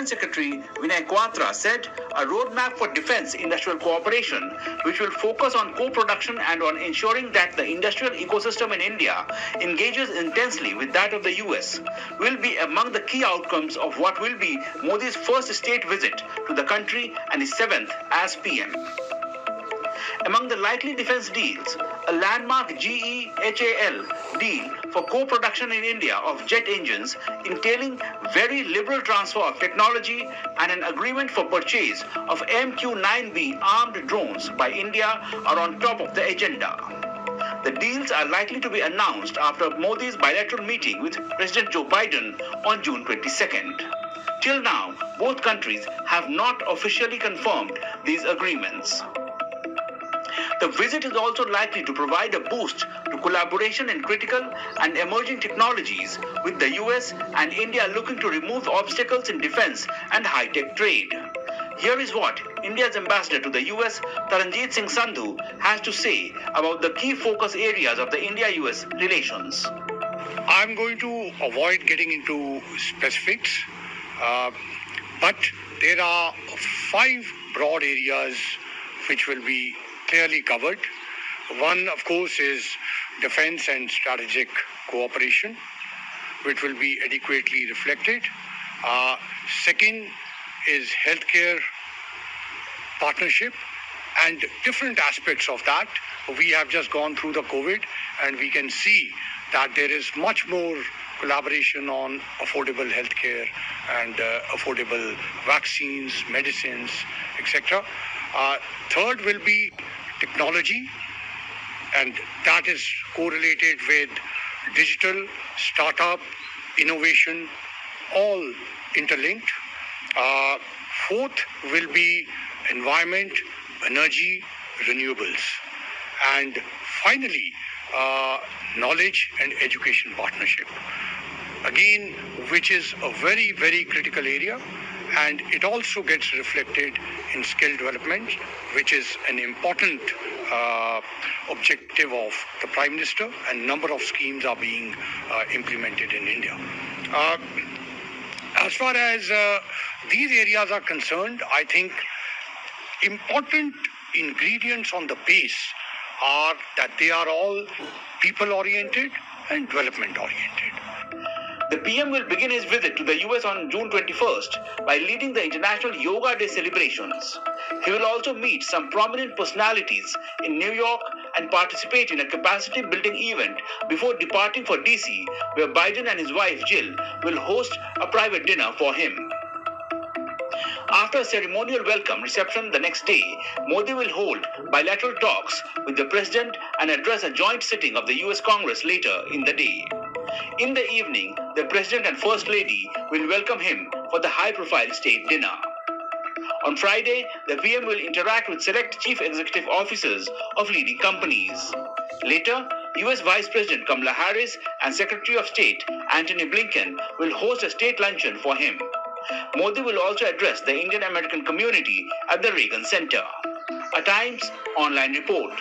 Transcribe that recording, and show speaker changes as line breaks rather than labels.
Defense Secretary Vinay Quatra said a roadmap for defense industrial cooperation, which will focus on co-production and on ensuring that the industrial ecosystem in India engages intensely with that of the US, will be among the key outcomes of what will be Modi's first state visit to the country and his seventh as PM. Among the likely defense deals, a landmark GE-HAL deal for co-production in India of jet engines entailing very liberal transfer of technology and an agreement for purchase of MQ-9B armed drones by India are on top of the agenda. The deals are likely to be announced after Modi's bilateral meeting with President Joe Biden on June 22nd. Till now, both countries have not officially confirmed these agreements. The visit is also likely to provide a boost to collaboration in critical and emerging technologies, with the US and India looking to remove obstacles in defense and high-tech trade. Here is what India's ambassador to the US, Taranjeet Singh Sandhu, has to say about the key focus areas of the India-US relations.
I'm going to avoid getting into specifics, but there are 5 broad areas which will be clearly covered. One, of course, is defense and strategic cooperation, which will be adequately reflected. Second is healthcare partnership and different aspects of that. We have just gone through the COVID, and we can see that there is much more collaboration on affordable healthcare and affordable vaccines, medicines, etc. Third will be technology, and that is correlated with digital, startup, innovation, all interlinked. Fourth will be environment, energy, renewables. And finally, knowledge and education partnership. Again, which is a very, very critical area, and it also gets reflected in skill development, which is an important objective of the Prime Minister, and number of schemes are being implemented in India. As far as these areas are concerned, I think important ingredients on the base are that they are all people-oriented and development-oriented.
The PM will begin his visit to the US on June 21st by leading the International Yoga Day celebrations. He will also meet some prominent personalities in New York and participate in a capacity-building event before departing for DC, where Biden and his wife Jill will host a private dinner for him. After a ceremonial welcome reception the next day, Modi will hold bilateral talks with the president and address a joint sitting of the US Congress later in the day. In the evening, the President and First Lady will welcome him for the high-profile state dinner. On Friday, the PM will interact with select chief executive officers of leading companies. Later, US Vice President Kamala Harris and Secretary of State Antony Blinken will host a state luncheon for him. Modi will also address the Indian-American community at the Reagan Center. A Times online report.